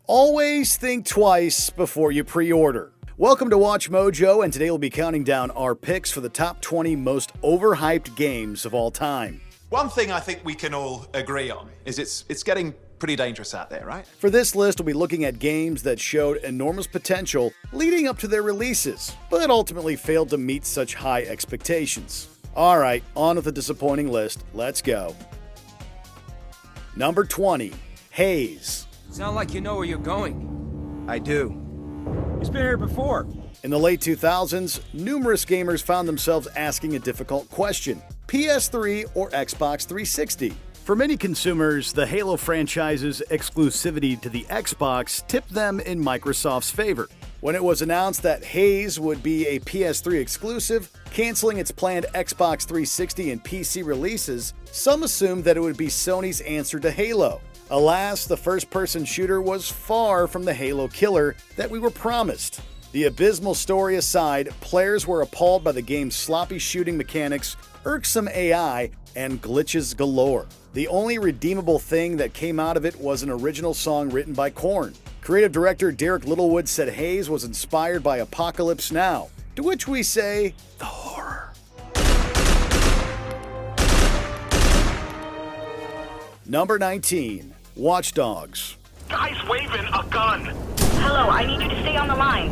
Always think twice before you pre-order. Welcome to Watch Mojo, and today we'll be counting down our picks for the top 20 most overhyped games of all time. One thing I think we can all agree on is it's getting pretty dangerous out there, right? For this list, we'll be looking at games that showed enormous potential leading up to their releases, but ultimately failed to meet such high expectations. Alright, on with the disappointing list. Let's go. Number 20. Haze. Sound like you know where you're going. I do. He's been here before. In the late 2000s, numerous gamers found themselves asking a difficult question: PS3 or Xbox 360? For many consumers, the Halo franchise's exclusivity to the Xbox tipped them in Microsoft's favor. When it was announced that Haze would be a PS3 exclusive, canceling its planned Xbox 360 and PC releases, some assumed that it would be Sony's answer to Halo. Alas, the first-person shooter was far from the Halo killer that we were promised. The abysmal story aside, players were appalled by the game's sloppy shooting mechanics, irksome AI, and glitches galore. The only redeemable thing that came out of it was an original song written by Korn. Creative director Derek Littlewood said Haze was inspired by Apocalypse Now, to which we say, the horror. Number 19. Watch Dogs. Guy's waving a gun. Hello, I need you to stay on the line.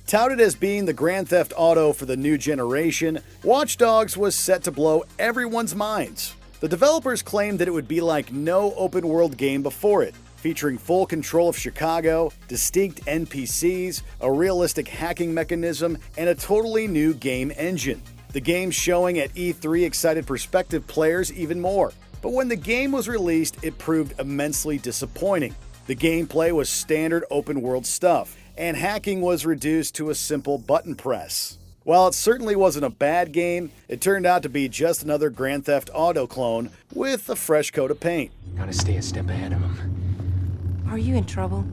Touted as being the Grand Theft Auto for the new generation, Watch Dogs was set to blow everyone's minds. The developers claimed that it would be like no open-world game before it, featuring full control of Chicago, distinct NPCs, a realistic hacking mechanism, and a totally new game engine. The game showing at E3 excited prospective players even more. But when the game was released, it proved immensely disappointing. The gameplay was standard open-world stuff, and hacking was reduced to a simple button press. While it certainly wasn't a bad game, it turned out to be just another Grand Theft Auto clone with a fresh coat of paint. Gotta stay a step ahead of him. Are you in trouble?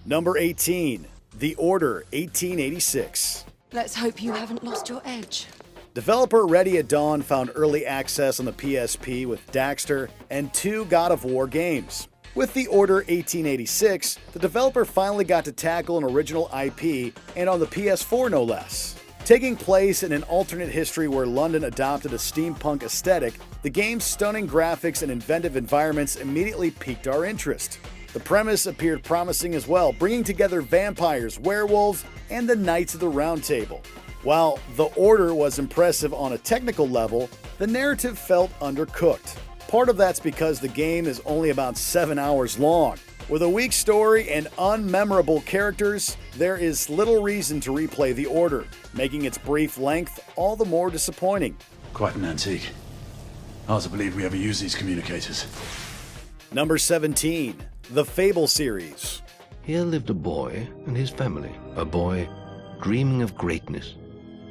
Number 18. The Order 1886. Let's hope you haven't lost your edge. Developer Ready at Dawn found early access on the PSP with Daxter and 2 God of War games. With The Order 1886, the developer finally got to tackle an original IP, and on the PS4 no less. Taking place in an alternate history where London adopted a steampunk aesthetic, the game's stunning graphics and inventive environments immediately piqued our interest. The premise appeared promising as well, bringing together vampires, werewolves, and the Knights of the Round Table. While The Order was impressive on a technical level, the narrative felt undercooked. Part of that's because the game is only about 7 hours long. With a weak story and unmemorable characters, there is little reason to replay The Order, making its brief length all the more disappointing. Quite an antique. Hard to believe we ever use these communicators. Number 17. The Fable Series. Here lived a boy and his family. A boy dreaming of greatness,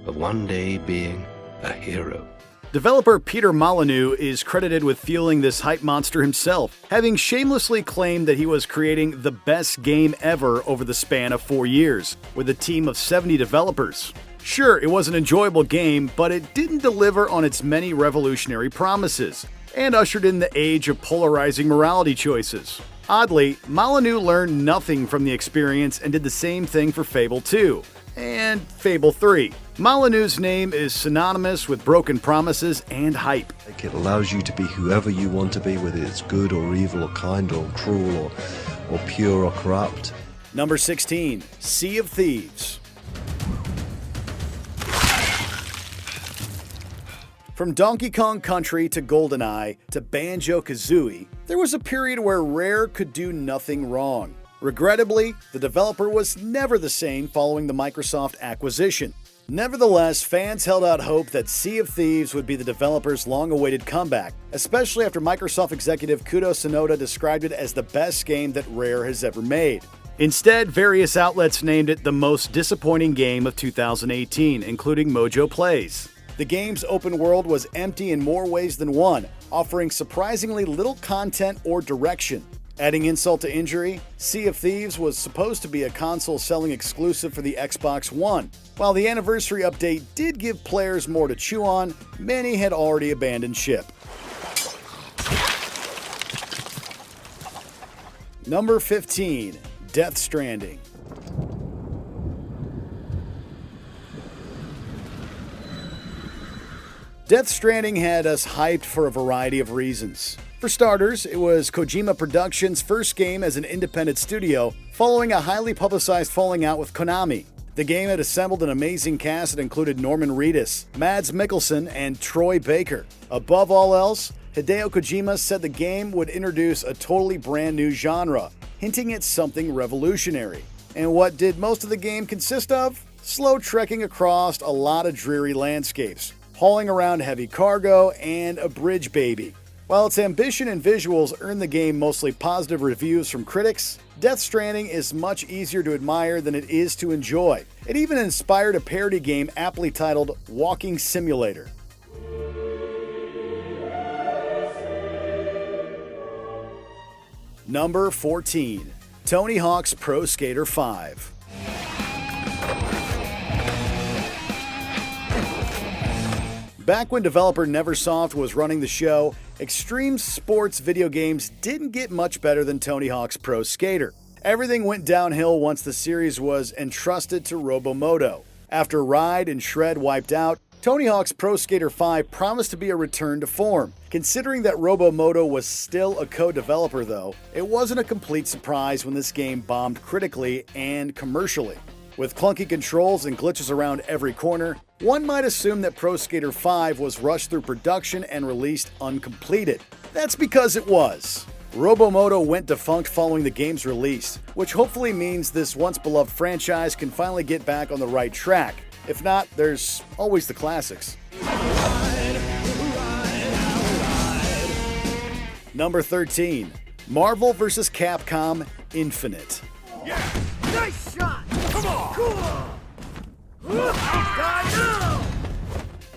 of one day being a hero. Developer Peter Molyneux is credited with fueling this hype monster himself, having shamelessly claimed that he was creating the best game ever over the span of 4 years, with a team of 70 developers. Sure, it was an enjoyable game, but it didn't deliver on its many revolutionary promises, and ushered in the age of polarizing morality choices. Oddly, Molyneux learned nothing from the experience and did the same thing for Fable 2 and Fable 3. Molyneux's name is synonymous with broken promises and hype. It allows you to be whoever you want to be, whether it's good or evil or kind or cruel or pure or corrupt. Number 16. Sea of Thieves. From Donkey Kong Country to GoldenEye to Banjo-Kazooie, there was a period where Rare could do nothing wrong. Regrettably, the developer was never the same following the Microsoft acquisition. Nevertheless, fans held out hope that Sea of Thieves would be the developer's long-awaited comeback, especially after Microsoft executive Kudo Tsunoda described it as the best game that Rare has ever made. Instead, various outlets named it the most disappointing game of 2018, including Mojo Plays. The game's open world was empty in more ways than one, offering surprisingly little content or direction. Adding insult to injury, Sea of Thieves was supposed to be a console-selling exclusive for the Xbox One. While the anniversary update did give players more to chew on, many had already abandoned ship. Number 15, Death Stranding. Death Stranding had us hyped for a variety of reasons. For starters, it was Kojima Productions' first game as an independent studio, following a highly publicized falling out with Konami. The game had assembled an amazing cast that included Norman Reedus, Mads Mikkelsen, and Troy Baker. Above all else, Hideo Kojima said the game would introduce a totally brand new genre, hinting at something revolutionary. And what did most of the game consist of? Slow trekking across a lot of dreary landscapes, hauling around heavy cargo, and a bridge baby. While its ambition and visuals earned the game mostly positive reviews from critics, Death Stranding is much easier to admire than it is to enjoy. It even inspired a parody game aptly titled Walking Simulator. Number 14, Tony Hawk's Pro Skater 5. Back when developer Neversoft was running the show, extreme sports video games didn't get much better than Tony Hawk's Pro Skater. Everything went downhill once the series was entrusted to Robomoto. After Ride and Shred wiped out, Tony Hawk's Pro Skater 5 promised to be a return to form. Considering that Robomoto was still a co-developer though, it wasn't a complete surprise when this game bombed critically and commercially. With clunky controls and glitches around every corner, one might assume that Pro Skater 5 was rushed through production and released uncompleted. That's because it was. Robomoto went defunct following the game's release, which hopefully means this once-beloved franchise can finally get back on the right track. If not, there's always the classics. Number 13, Marvel vs. Capcom Infinite. Nice shot! Come on! Cool!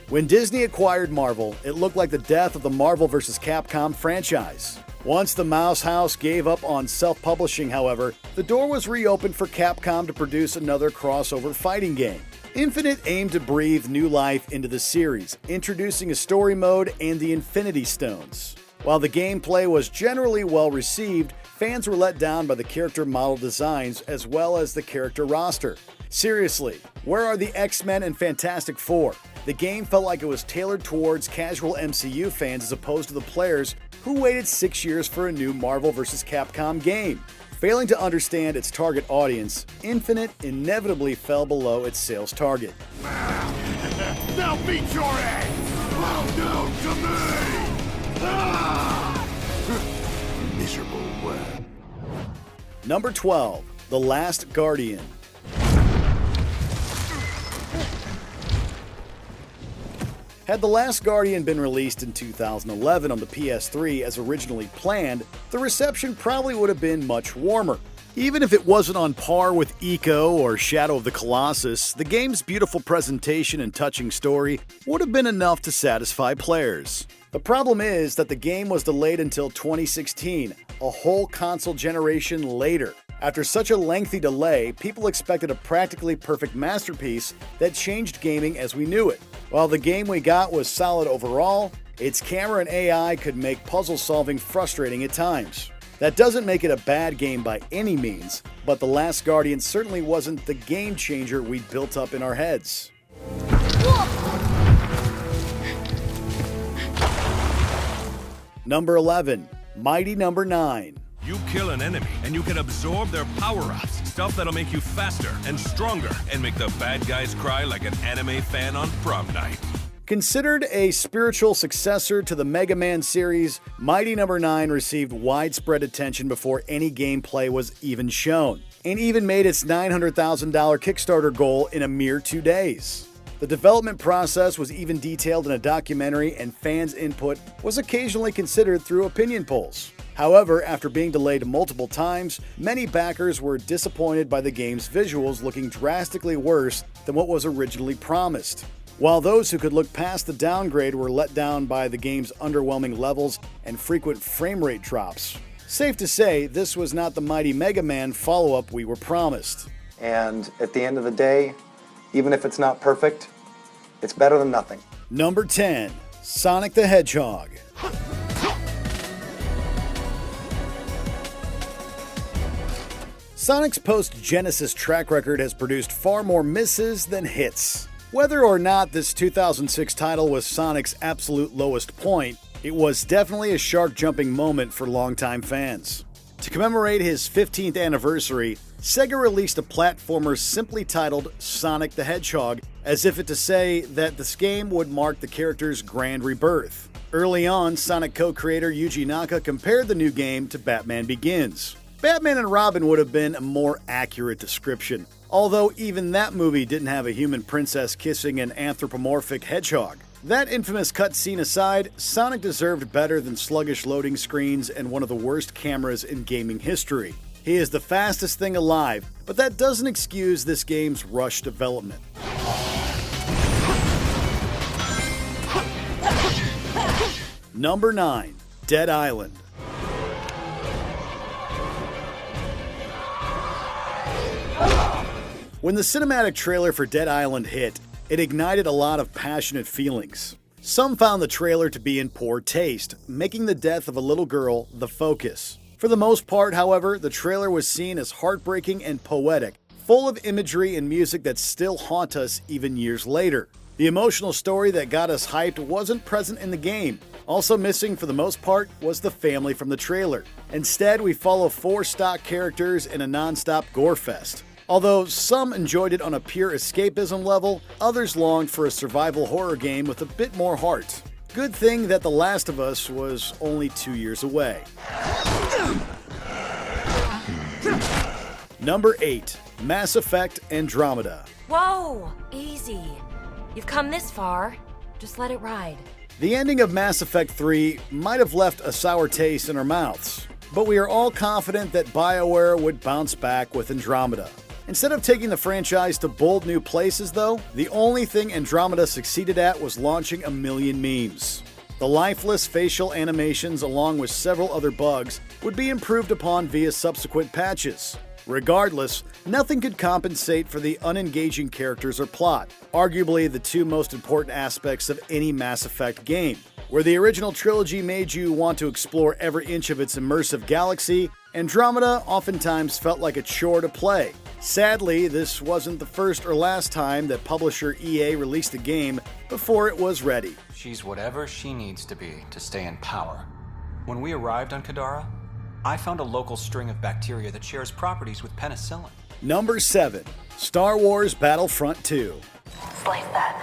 When Disney acquired Marvel, it looked like the death of the Marvel vs. Capcom franchise. Once the Mouse House gave up on self-publishing, however, the door was reopened for Capcom to produce another crossover fighting game. Infinite aimed to breathe new life into the series, introducing a story mode and the Infinity Stones. While the gameplay was generally well received, fans were let down by the character model designs as well as the character roster. Seriously, where are the X-Men and Fantastic Four? The game felt like it was tailored towards casual MCU fans as opposed to the players who waited 6 years for a new Marvel vs. Capcom game. Failing to understand its target audience, Infinite inevitably fell below its sales target. Now beat your ass! Bow down to me! Ah! Miserable worm. Number 12, The Last Guardian. Had The Last Guardian been released in 2011 on the PS3 as originally planned, the reception probably would have been much warmer. Even if it wasn't on par with Eco or Shadow of the Colossus, the game's beautiful presentation and touching story would have been enough to satisfy players. The problem is that the game was delayed until 2016, a whole console generation later. After such a lengthy delay, people expected a practically perfect masterpiece that changed gaming as we knew it. While the game we got was solid overall, its camera and AI could make puzzle solving frustrating at times. That doesn't make it a bad game by any means, but The Last Guardian certainly wasn't the game changer we'd built up in our heads. Number 11, Mighty Number 9. You kill an enemy, and you can absorb their power-ups, stuff that'll make you faster and stronger, and make the bad guys cry like an anime fan on prom night. Considered a spiritual successor to the Mega Man series, Mighty Number 9 received widespread attention before any gameplay was even shown, and even made its $900,000 Kickstarter goal in a mere 2 days. The development process was even detailed in a documentary, and fans' input was occasionally considered through opinion polls. However, after being delayed multiple times, many backers were disappointed by the game's visuals looking drastically worse than what was originally promised. While those who could look past the downgrade were let down by the game's underwhelming levels and frequent frame rate drops. Safe to say, this was not the Mighty Mega Man follow-up we were promised. And at the end of the day, even if it's not perfect, it's better than nothing. Number 10, Sonic the Hedgehog. Sonic's post-Genesis track record has produced far more misses than hits. Whether or not this 2006 title was Sonic's absolute lowest point, it was definitely a shark-jumping moment for longtime fans. To commemorate his 15th anniversary, Sega released a platformer simply titled Sonic the Hedgehog, as if it to say that this game would mark the character's grand rebirth. Early on, Sonic co-creator Yuji Naka compared the new game to Batman Begins. Batman and Robin would have been a more accurate description, although even that movie didn't have a human princess kissing an anthropomorphic hedgehog. That infamous cutscene aside, Sonic deserved better than sluggish loading screens and one of the worst cameras in gaming history. He is the fastest thing alive, but that doesn't excuse this game's rushed development. Number 9. Dead Island. When the cinematic trailer for Dead Island hit, it ignited a lot of passionate feelings. Some found the trailer to be in poor taste, making the death of a little girl the focus. For the most part, however, the trailer was seen as heartbreaking and poetic, full of imagery and music that still haunt us even years later. The emotional story that got us hyped wasn't present in the game. Also missing for the most part was the family from the trailer. Instead, we follow 4 stock characters in a non-stop gore fest. Although some enjoyed it on a pure escapism level, others longed for a survival horror game with a bit more heart. Good thing that The Last of Us was only 2 years away. Number 8. Mass Effect Andromeda. Whoa! Easy. You've come this far. Just let it ride. The ending of Mass Effect 3 might have left a sour taste in our mouths, but we are all confident that BioWare would bounce back with Andromeda. Instead of taking the franchise to bold new places, though, the only thing Andromeda succeeded at was launching a million memes. The lifeless facial animations, along with several other bugs, would be improved upon via subsequent patches. Regardless, nothing could compensate for the unengaging characters or plot, arguably the 2 most important aspects of any Mass Effect game. Where the original trilogy made you want to explore every inch of its immersive galaxy, Andromeda oftentimes felt like a chore to play. Sadly, this wasn't the first or last time that publisher EA released a game before it was ready. She's whatever she needs to be to stay in power. When we arrived on Kadara, I found a local string of bacteria that shares properties with penicillin. Number 7. Star Wars Battlefront 2. Slice that.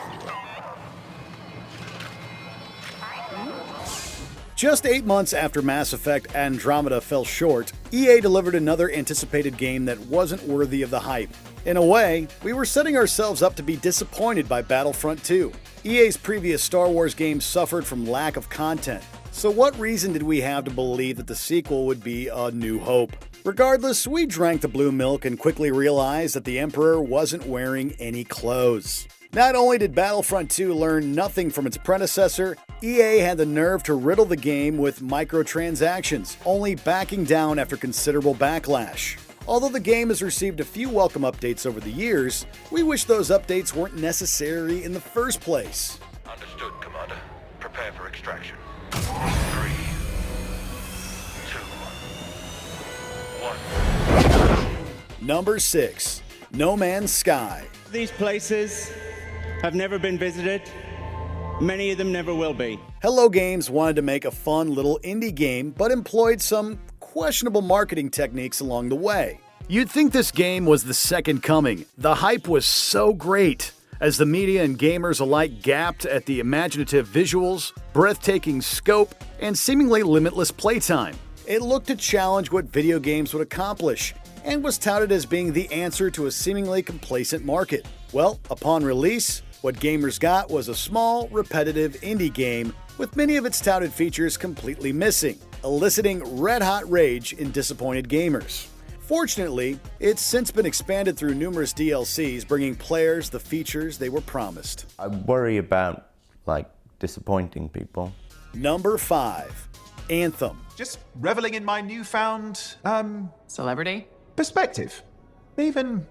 Just 8 months after Mass Effect Andromeda fell short, EA delivered another anticipated game that wasn't worthy of the hype. In a way, we were setting ourselves up to be disappointed by Battlefront 2. EA's previous Star Wars games suffered from lack of content, so what reason did we have to believe that the sequel would be A New Hope? Regardless, we drank the blue milk and quickly realized that the Emperor wasn't wearing any clothes. Not only did Battlefront 2 learn nothing from its predecessor, EA had the nerve to riddle the game with microtransactions, only backing down after considerable backlash. Although the game has received a few welcome updates over the years, we wish those updates weren't necessary in the first place. Understood, Commander. Prepare for extraction. 3, 2, 1. Number 6. No Man's Sky. These places have never been visited. Many of them never will be. Hello Games wanted to make a fun little indie game, but employed some questionable marketing techniques along the way. You'd think this game was the second coming. The hype was so great, as the media and gamers alike gapped at the imaginative visuals, breathtaking scope, and seemingly limitless playtime. It looked to challenge what video games would accomplish, and was touted as being the answer to a seemingly complacent market. Well, upon release, what gamers got was a small, repetitive indie game with many of its touted features completely missing, eliciting red-hot rage in disappointed gamers. Fortunately, it's since been expanded through numerous DLCs, bringing players the features they were promised. I worry about, disappointing people. Number 5. Anthem. Just reveling in my newfound, celebrity? Perspective. Even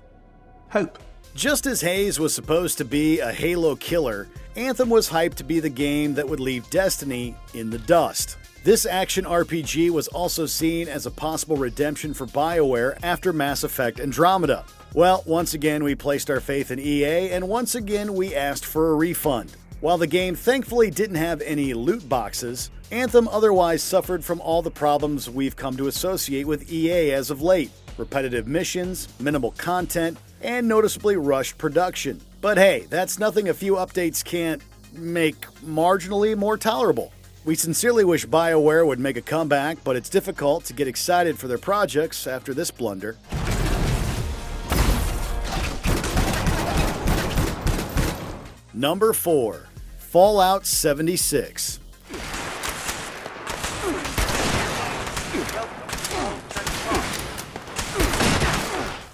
hope. Just as Haze was supposed to be a Halo killer, Anthem was hyped to be the game that would leave Destiny in the dust. This action RPG was also seen as a possible redemption for BioWare after Mass Effect Andromeda. Well, once again we placed our faith in EA, and once again we asked for a refund. While the game thankfully didn't have any loot boxes, Anthem otherwise suffered from all the problems we've come to associate with EA as of late. Repetitive missions, minimal content, and noticeably rushed production. But hey, that's nothing a few updates can't make marginally more tolerable. We sincerely wish BioWare would make a comeback, but it's difficult to get excited for their projects after this blunder. Number 4. Fallout 76.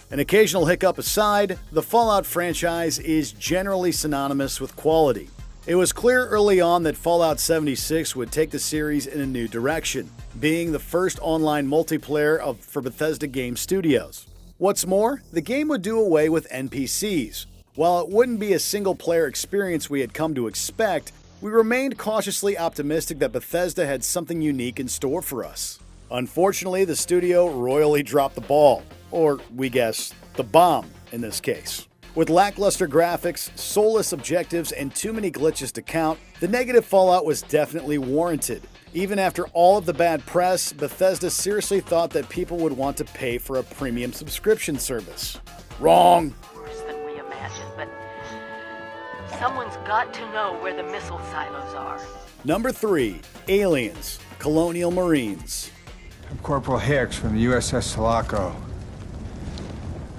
An occasional hiccup aside, the Fallout franchise is generally synonymous with quality. It was clear early on that Fallout 76 would take the series in a new direction, being the first online multiplayer for Bethesda Game Studios. What's more, the game would do away with NPCs. While it wouldn't be a single-player experience we had come to expect, we remained cautiously optimistic that Bethesda had something unique in store for us. Unfortunately, the studio royally dropped the ball, or we guess, the bomb in this case. With lackluster graphics, soulless objectives, and too many glitches to count, the negative Fallout was definitely warranted. Even after all of the bad press, Bethesda seriously thought that people would want to pay for a premium subscription service. Wrong! Worse than we imagined, but someone's got to know where the missile silos are. Number 3. Aliens. Colonial Marines. I'm Corporal Hicks from the USS Sulaco.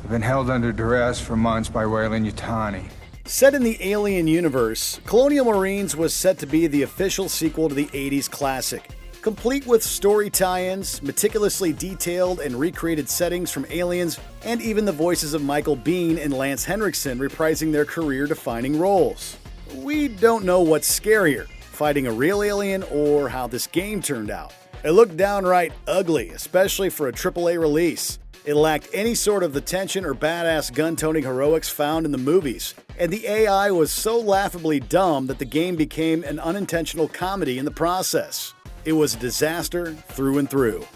I've been held under duress for months by Weyland-Yutani. Set in the Alien universe, Colonial Marines was set to be the official sequel to the 80s classic, complete with story tie-ins, meticulously detailed and recreated settings from Aliens, and even the voices of Michael Biehn and Lance Henriksen reprising their career-defining roles. We don't know what's scarier, fighting a real alien or how this game turned out. It looked downright ugly, especially for a AAA release. It lacked any sort of the tension or badass gun-toting heroics found in the movies, and the AI was so laughably dumb that the game became an unintentional comedy in the process. It was a disaster through and through.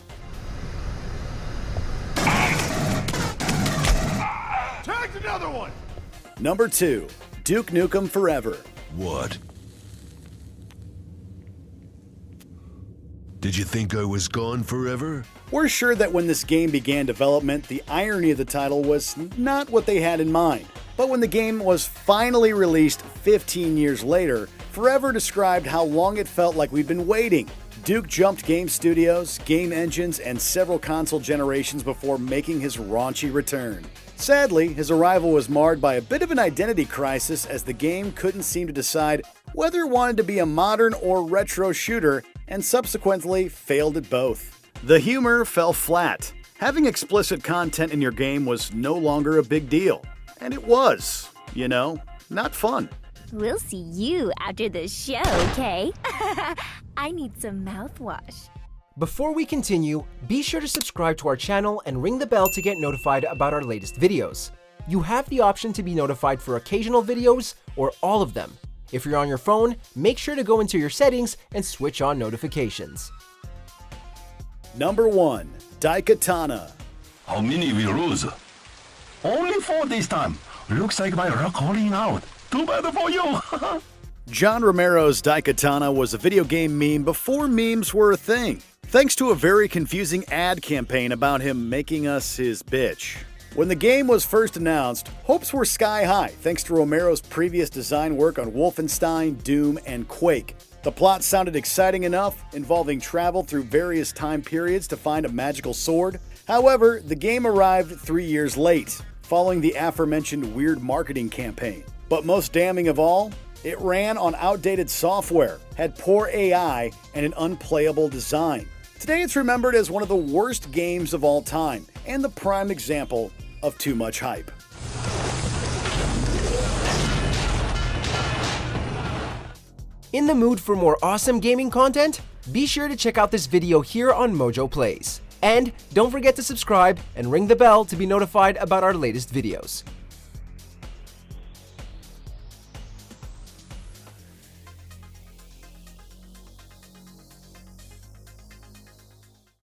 Tagged another one! Number 2. Duke Nukem Forever. What? Did you think I was gone forever? We're sure that when this game began development, the irony of the title was not what they had in mind. But when the game was finally released 15 years later, Forever described how long it felt like we'd been waiting. Duke jumped game studios, game engines, and several console generations before making his raunchy return. Sadly, his arrival was marred by a bit of an identity crisis as the game couldn't seem to decide whether it wanted to be a modern or retro shooter, and subsequently failed at both. The humor fell flat. Having explicit content in your game was no longer a big deal. And it was, not fun. We'll see you after the show, okay? I need some mouthwash. Before we continue, be sure to subscribe to our channel and ring the bell to get notified about our latest videos. You have the option to be notified for occasional videos or all of them. If you're on your phone, make sure to go into your settings and switch on notifications. Number 1. Daikatana. How many we lose? Only 4 this time. Looks like my luck calling out. Too bad for you. John Romero's Daikatana was a video game meme before memes were a thing, thanks to a very confusing ad campaign about him making us his bitch. When the game was first announced, hopes were sky high thanks to Romero's previous design work on Wolfenstein, Doom, and Quake. The plot sounded exciting enough, involving travel through various time periods to find a magical sword. However, the game arrived 3 years late, following the aforementioned weird marketing campaign. But most damning of all, it ran on outdated software, had poor AI, and an unplayable design. Today it's remembered as one of the worst games of all time, and the prime example of too much hype. In the mood for more awesome gaming content? Be sure to check out this video here on Mojo Plays. And don't forget to subscribe and ring the bell to be notified about our latest videos.